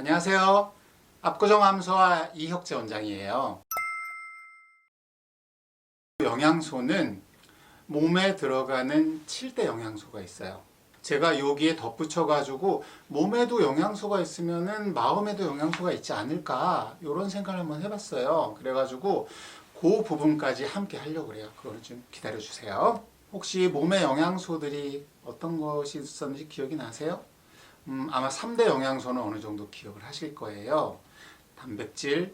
안녕하세요. 압구정암소와 이혁재 원장이에요. 영양소는 몸에 들어가는 7대 영양소가 있어요. 제가 여기에 덧붙여 가지고 몸에도 영양소가 있으면은 마음에도 영양소가 있지 않을까 이런 생각을 한번 해봤어요. 그래가지고 그 부분까지 함께 하려고 그래요. 그거는 좀 기다려 주세요. 혹시 몸의 영양소들이 어떤 것이 있었는지 기억이 나세요? 아마 3대 영양소는 어느 정도 기억을 하실 거예요. 단백질,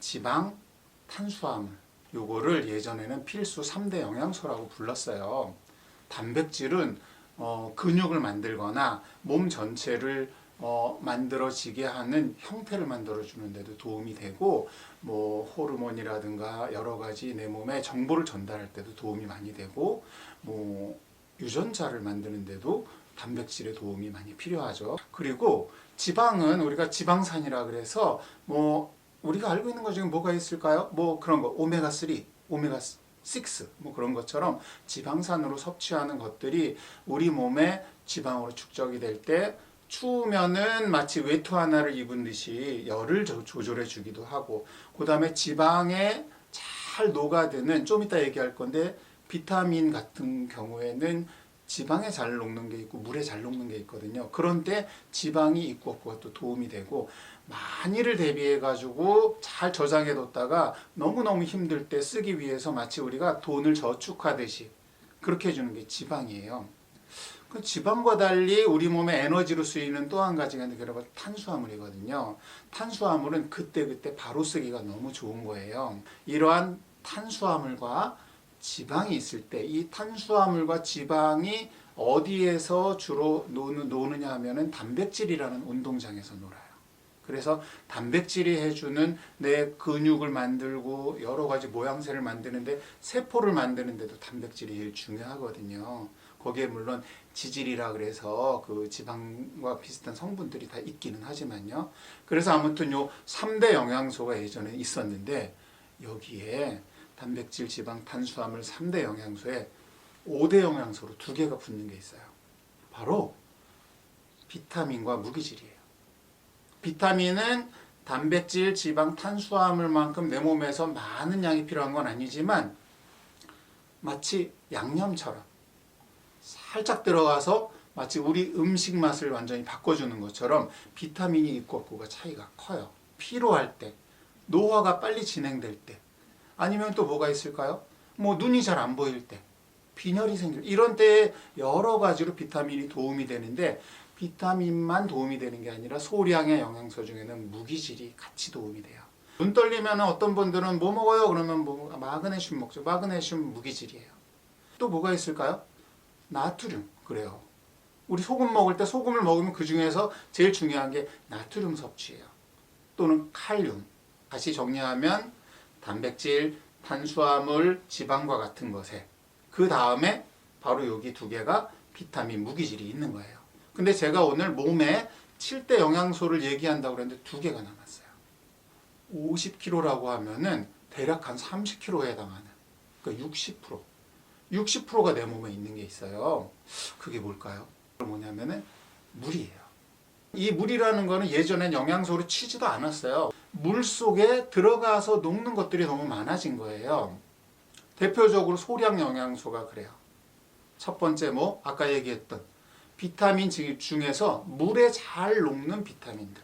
지방, 탄수화물. 요거를 예전에는 필수 3대 영양소라고 불렀어요. 단백질은 근육을 만들거나 몸 전체를 만들어지게 하는 형태를 만들어주는 데도 도움이 되고, 뭐 호르몬이라든가 여러 가지 내 몸에 정보를 전달할 때도 도움이 많이 되고, 뭐 유전자를 만드는 데도 단백질의 도움이 많이 필요하죠. 그리고 지방은 우리가 지방산이라 그래서 뭐 우리가 알고 있는 것 중에 뭐가 있을까요? 뭐 그런 거 오메가3, 오메가6 뭐 그런 것처럼 지방산으로 섭취하는 것들이 우리 몸에 지방으로 축적이 될 때 추우면은 마치 외투 하나를 입은 듯이 열을 조절해 주기도 하고, 그 다음에 지방에 잘 녹아드는, 좀 이따 얘기할 건데, 비타민 같은 경우에는 지방에 잘 녹는 게 있고 물에 잘 녹는 게 있거든요. 그런데 지방이 있고 없고가 또 도움이 되고, 많이를 대비해 가지고 잘 저장해 뒀다가 너무너무 힘들 때 쓰기 위해서 마치 우리가 돈을 저축하듯이 그렇게 해주는 게 지방이에요. 그 지방과 달리 우리 몸의 에너지로 쓰이는 또 한 가지가 있는데, 그게 바로 탄수화물이거든요. 탄수화물은 그때그때 바로 쓰기가 너무 좋은 거예요. 이러한 탄수화물과 지방이 있을 때 이 탄수화물과 지방이 어디에서 주로 노느냐 하면은 단백질이라는 운동장에서 놀아요. 그래서 단백질이 해주는 내 근육을 만들고 여러 가지 모양새를 만드는데, 세포를 만드는데도 단백질이 제일 중요하거든요. 거기에 물론 지질이라 그래서 그 지방과 비슷한 성분들이 다 있기는 하지만요. 그래서 아무튼 요 3대 영양소가 예전에 있었는데, 여기에 단백질, 지방, 탄수화물 3대 영양소에 5대 영양소로 2개가 붙는 게 있어요. 바로 비타민과 무기질이에요. 비타민은 단백질, 지방, 탄수화물만큼 내 몸에서 많은 양이 필요한 건 아니지만, 마치 양념처럼 살짝 들어가서 마치 우리 음식 맛을 완전히 바꿔주는 것처럼 비타민이 있고 없고가 차이가 커요. 피로할 때, 노화가 빨리 진행될 때, 아니면 또 뭐가 있을까요? 뭐 눈이 잘 안 보일 때, 빈혈이 생길 때, 이런 때에 여러 가지로 비타민이 도움이 되는데, 비타민만 도움이 되는 게 아니라 소량의 영양소 중에는 무기질이 같이 도움이 돼요. 눈 떨리면 어떤 분들은 뭐 먹어요? 그러면 뭐 마그네슘 먹죠. 마그네슘 무기질이에요. 또 뭐가 있을까요? 나트륨. 그래요. 우리 소금 먹을 때 소금을 먹으면 그 중에서 제일 중요한 게 나트륨 섭취예요. 또는 칼륨. 다시 정리하면 단백질, 탄수화물, 지방과 같은 것에, 그 다음에 바로 여기 2개가 비타민, 무기질이 있는 거예요. 근데 제가 오늘 몸에 7대 영양소를 얘기한다고 그랬는데 2개가 남았어요. 50kg라고 하면은 대략 한 30kg에 해당하는, 그러니까 60%가 내 몸에 있는 게 있어요. 그게 뭘까요? 뭐냐면은 물이에요. 이 물이라는 거는 예전엔 영양소로 치지도 않았어요. 물 속에 들어가서 녹는 것들이 너무 많아진 거예요. 대표적으로 소량 영양소가 그래요. 첫 번째 뭐 아까 얘기했던 비타민 중에서 물에 잘 녹는 비타민들.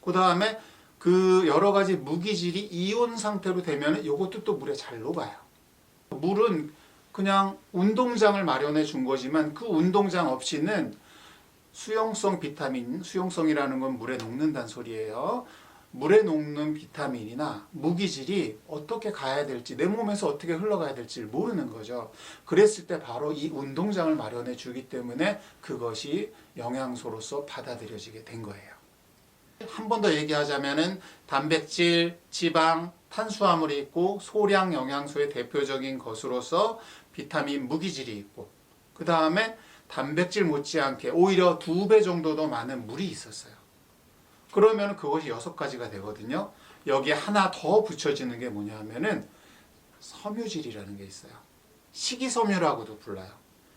그 다음에 그 여러 가지 무기질이 이온 상태로 되면 이것도 또 물에 잘 녹아요. 물은 그냥 운동장을 마련해 준 거지만 그 운동장 없이는 수용성 비타민, 수용성이라는 건 물에 녹는다는 소리예요. 물에 녹는 비타민이나 무기질이 어떻게 가야 될지, 내 몸에서 어떻게 흘러가야 될지 모르는 거죠. 그랬을 때 바로 이 운동장을 마련해 주기 때문에 그것이 영양소로서 받아들여지게 된 거예요. 한 번 더 얘기하자면은 단백질, 지방, 탄수화물이 있고, 소량 영양소의 대표적인 것으로서 비타민, 무기질이 있고, 그 다음에 단백질 못지않게 오히려 2배 정도 더 많은 물이 있었어요. 그러면 그것이 6가지가 되거든요. 여기에 하나 더 붙여지는 게 뭐냐 하면은 섬유질이라는 게 있어요. 식이섬유라고도 불러요.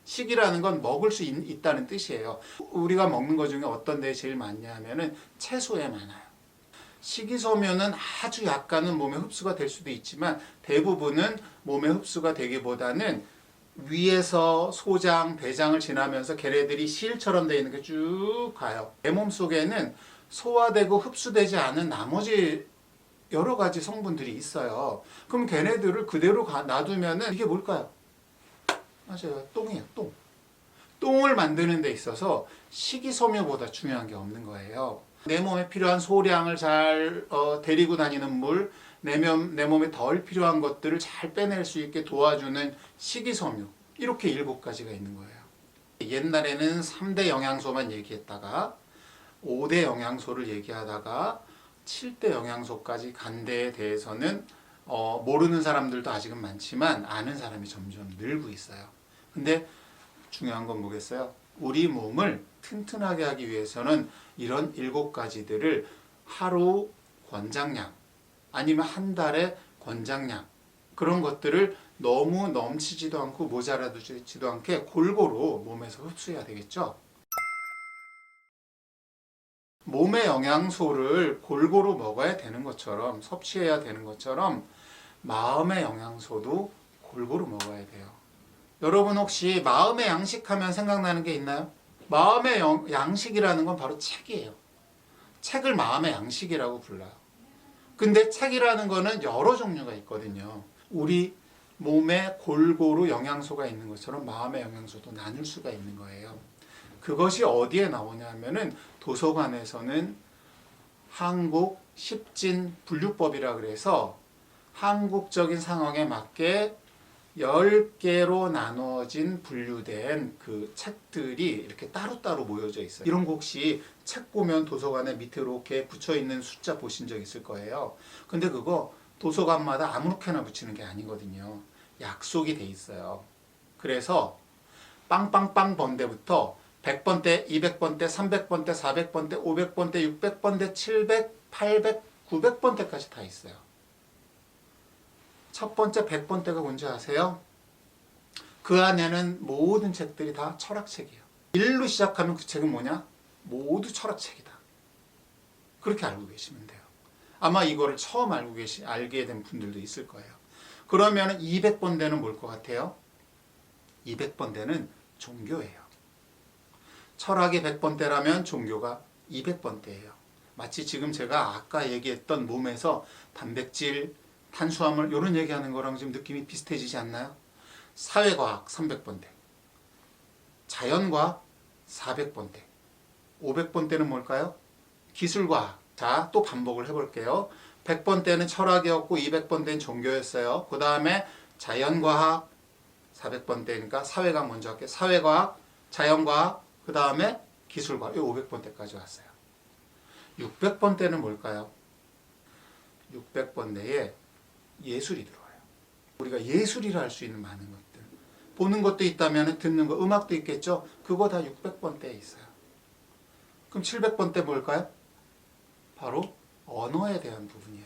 식이라는 건 먹을 수 있다는 뜻이에요. 우리가 먹는 것 중에 어떤 데 제일 많냐 하면은 채소에 많아요. 식이섬유는 아주 약간은 몸에 흡수가 될 수도 있지만 대부분은 몸에 흡수가 되기보다는 위에서 소장, 대장을 지나면서 걔네들이 실처럼 되어 있는 게 쭉 가요. 내 몸 속에는 소화되고 흡수되지 않은 나머지 여러 가지 성분들이 있어요. 그럼 걔네들을 그대로 놔두면은 이게 뭘까요? 맞아요. 똥이에요. 똥. 똥을 만드는 데 있어서 식이섬유보다 중요한 게 없는 거예요. 내 몸에 필요한 소량을 잘 데리고 다니는 물, 내 몸에 덜 필요한 것들을 잘 빼낼 수 있게 도와주는 식이섬유. 이렇게 7가지가 있는 거예요. 옛날에는 3대 영양소만 얘기했다가 5대 영양소를 얘기하다가 7대 영양소까지 간 데에 대해서는 모르는 사람들도 아직은 많지만 아는 사람이 점점 늘고 있어요. 근데 중요한 건 뭐겠어요? 우리 몸을 튼튼하게 하기 위해서는 이런 7가지들을 하루 권장량 아니면 한 달에 권장량 그런 것들을 너무 넘치지도 않고 모자라지도 않게 골고루 몸에서 흡수해야 되겠죠. 몸의 영양소를 골고루 먹어야 되는 것처럼 섭취해야 되는 것처럼 마음의 영양소도 골고루 먹어야 돼요. 여러분 혹시 마음의 양식하면 생각나는 게 있나요? 마음의 양식이라는 건 바로 책이에요. 책을 마음의 양식이라고 불러요. 근데 책이라는 거는 여러 종류가 있거든요. 우리 몸에 골고루 영양소가 있는 것처럼 마음의 영양소도 나눌 수가 있는 거예요. 그것이 어디에 나오냐 하면은 도서관에서는 한국 십진 분류법이라 그래서 한국적인 상황에 맞게 10개로 나눠진 분류된 그 책들이 이렇게 따로따로 모여져 있어요. 이런 거 혹시 책 보면 도서관에 밑에 이렇게 붙여 있는 숫자 보신 적 있을 거예요. 근데 그거 도서관마다 아무렇게나 붙이는 게 아니거든요. 약속이 돼 있어요. 그래서 빵빵빵 번대부터 100번대, 200번대, 300번대, 400번대, 500번대, 600번대, 700, 800, 900번대까지 다 있어요. 첫 번째 100번대가 뭔지 아세요? 그 안에는 모든 책들이 다 철학책이에요. 1로 시작하면 그 책은 뭐냐? 모두 철학책이다. 그렇게 알고 계시면 돼요. 아마 이거를 처음 알게 된 분들도 있을 거예요. 그러면 200번대는 뭘 것 같아요? 200번대는 종교예요. 철학이 100번대라면 종교가 200번대예요. 마치 지금 제가 아까 얘기했던 몸에서 단백질, 탄수화물 이런 얘기하는 거랑 지금 느낌이 비슷해지지 않나요? 사회과학 300번대, 자연과학 400번대, 500번대는 뭘까요? 기술과학. 자, 또 반복을 해볼게요. 100번대는 철학이었고 200번대는 종교였어요. 그 다음에 자연과학 400번대니까 사회과학 먼저 할게요. 사회과학, 자연과학, 그 다음에 기술과학. 이 500번대까지 왔어요. 600번대는 뭘까요? 600번대에 예술이 들어와요. 우리가 예술이라 할 수 있는 많은 것들. 보는 것도 있다면 듣는 거, 음악도 있겠죠? 그거 다 600번대에 있어요. 그럼 700번대 뭘까요? 바로 언어에 대한 부분이에요.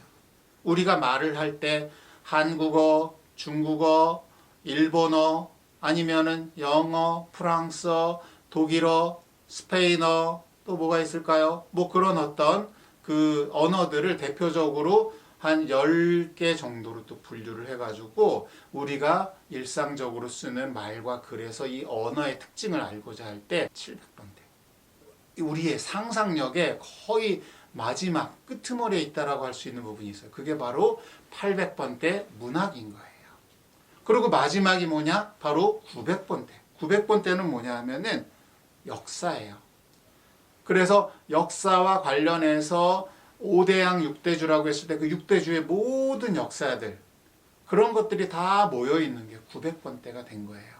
우리가 말을 할 때 한국어, 중국어, 일본어, 아니면은 영어, 프랑스어, 독일어, 스페인어, 또 뭐가 있을까요? 뭐 그런 어떤 그 언어들을 대표적으로 한 10개 정도로 또 분류를 해가지고 우리가 일상적으로 쓰는 말과 글에서 이 언어의 특징을 알고자 할 때 700번대. 우리의 상상력에 거의 마지막 끄트머리에 있다라고 할 수 있는 부분이 있어요. 그게 바로 800번대 문학인 거예요. 그리고 마지막이 뭐냐? 바로 900번대. 900번대는 뭐냐 하면은 역사예요. 그래서 역사와 관련해서 5대양 6대주라고 했을 때 그 6대주의 모든 역사들 그런 것들이 다 모여있는 게 900번대가 된 거예요.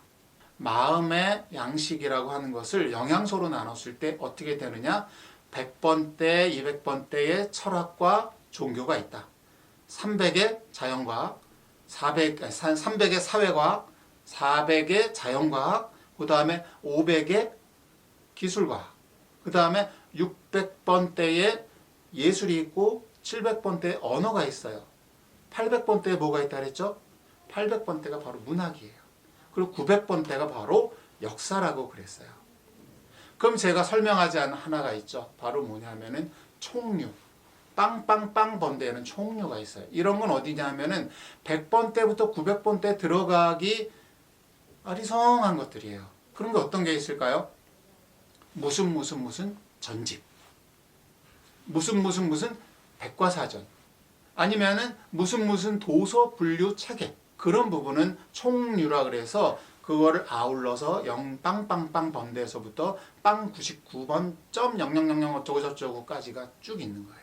마음의 양식이라고 하는 것을 영양소로 나눴을 때 어떻게 되느냐? 100번대, 200번대의 철학과 종교가 있다. 300의 자연과학, 300의 사회과학, 400의 자연과학, 그 다음에 500의 기술과학, 그 다음에 600번대의 예술이 있고 700번대의 언어가 있어요. 800번대에 뭐가 있다 그랬죠? 800번대가 바로 문학이에요. 그리고 900번대가 바로 역사라고 그랬어요. 그럼 제가 설명하지 않은 하나가 있죠. 바로 뭐냐면은 총류. 빵빵빵 번대에는 총류가 있어요. 이런 건 어디냐면은 100번 때부터 900번 때 들어가기 아리송한 것들이에요. 그런 게 어떤 게 있을까요? 무슨 전집. 무슨 백과사전. 아니면은 무슨 도서 분류 체계. 그런 부분은 총류라 그래서 그거를 아울러서 0 빵빵빵 번대에서부터 빵 99번 점 0000 어쩌고 저쩌고까지가 쭉 있는 거예요.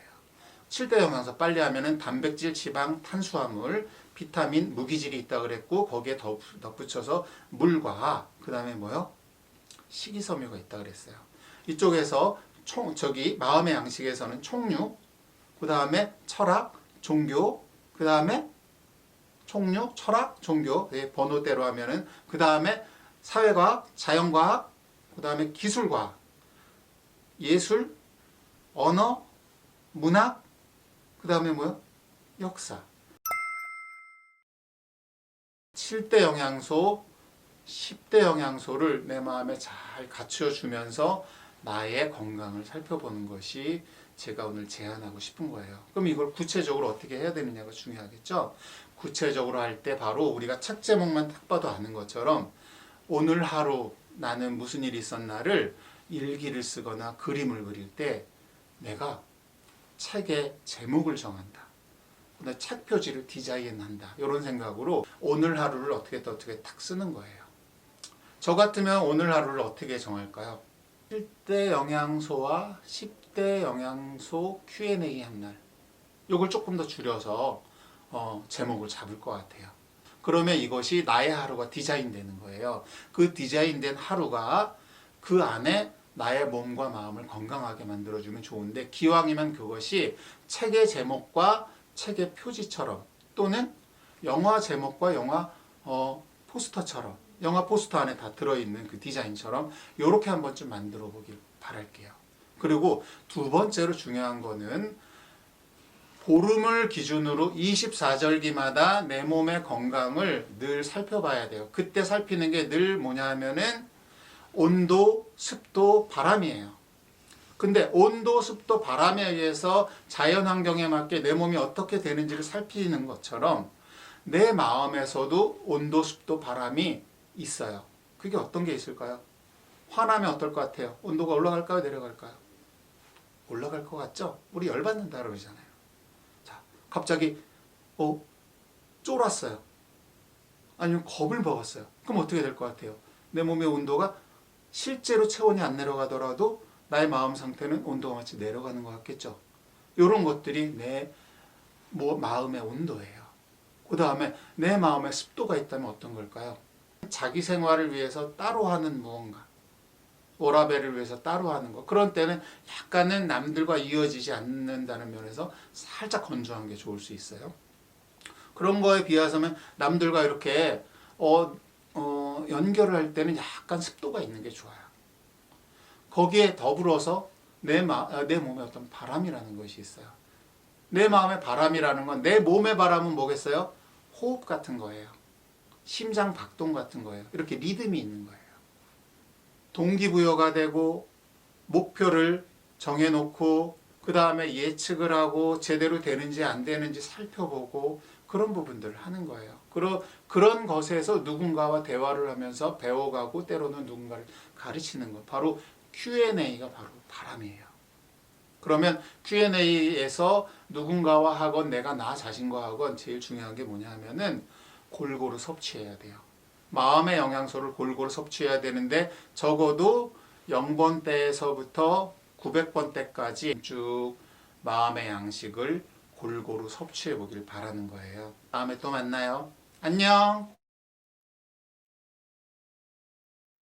7대 영양소 빨리 하면은 단백질, 지방, 탄수화물, 비타민, 무기질이 있다 그랬고 거기에 덧붙여서 물과 그다음에 뭐요? 식이섬유가 있다 그랬어요. 이쪽에서 마음의 양식에서는 총류, 그다음에 철학, 종교, 그다음에 총류, 철학, 종교, 번호대로 하면은 그다음에 사회과학, 자연과학, 그다음에 기술과학, 예술, 언어, 문학, 그다음에 뭐요? 역사. 7대 영양소, 10대 영양소를 내 마음에 잘 갖춰주면서 나의 건강을 살펴보는 것이 제가 오늘 제안하고 싶은 거예요. 그럼 이걸 구체적으로 어떻게 해야 되느냐가 중요하겠죠? 구체적으로 할 때 바로 우리가 책 제목만 딱 봐도 아는 것처럼 오늘 하루 나는 무슨 일이 있었나를 일기를 쓰거나 그림을 그릴 때 내가 책의 제목을 정한다. 책 표지를 디자인한다. 이런 생각으로 오늘 하루를 어떻게 딱 쓰는 거예요. 저 같으면 오늘 하루를 어떻게 정할까요? 1대 영양소와 10대 영양소 Q&A 한 날. 이걸 조금 더 줄여서 제목을 잡을 것 같아요. 그러면 이것이 나의 하루가 디자인되는 거예요. 그 디자인된 하루가 그 안에 나의 몸과 마음을 건강하게 만들어주면 좋은데 기왕이면 그것이 책의 제목과 책의 표지처럼 또는 영화 제목과 영화 포스터처럼 영화 포스터 안에 다 들어있는 그 디자인처럼 이렇게 한 번쯤 만들어 보길 바랄게요. 그리고 두 번째로 중요한 거는 보름을 기준으로 24절기마다 내 몸의 건강을 늘 살펴봐야 돼요. 그때 살피는 게 늘 뭐냐 하면은 온도, 습도, 바람이에요. 근데 온도, 습도, 바람에 의해서 자연 환경에 맞게 내 몸이 어떻게 되는지를 살피는 것처럼 내 마음에서도 온도, 습도, 바람이 있어요. 그게 어떤 게 있을까요? 화나면 어떨 것 같아요? 온도가 올라갈까요? 내려갈까요? 올라갈 것 같죠? 우리 열받는다 그러잖아요. 자, 갑자기 쫄았어요. 아니면 겁을 먹었어요. 그럼 어떻게 될 것 같아요? 내 몸의 온도가 실제로 체온이 안 내려가더라도 나의 마음 상태는 온도가 마치 내려가는 것 같겠죠. 이런 것들이 내 마음의 온도예요. 그 다음에 내 마음에 습도가 있다면 어떤 걸까요? 자기 생활을 위해서 따로 하는 무언가, 워라밸을 위해서 따로 하는 거. 그런 때는 약간은 남들과 이어지지 않는다는 면에서 살짝 건조한 게 좋을 수 있어요. 그런 거에 비해서는 남들과 이렇게 연결을 할 때는 약간 습도가 있는 게 좋아요. 거기에 더불어서 내 몸에 어떤 바람이라는 것이 있어요. 내 마음의 바람이라는 건 내 몸의 바람은 뭐겠어요? 호흡 같은 거예요. 심장 박동 같은 거예요. 이렇게 리듬이 있는 거예요. 동기부여가 되고 목표를 정해놓고 그 다음에 예측을 하고 제대로 되는지 안 되는지 살펴보고 그런 부분들을 하는 거예요. 그런 것에서 누군가와 대화를 하면서 배워가고 때로는 누군가를 가르치는 것. 바로 Q&A가 바로 바람이에요. 그러면 Q&A에서 누군가와 하건 내가 나 자신과 하건 제일 중요한 게 뭐냐 하면은 골고루 섭취해야 돼요. 마음의 영양소를 골고루 섭취해야 되는데 적어도 0번 때에서부터 900번 때까지 쭉 마음의 양식을 골고루 섭취해 보길 바라는 거예요. 다음에 또 만나요. 안녕.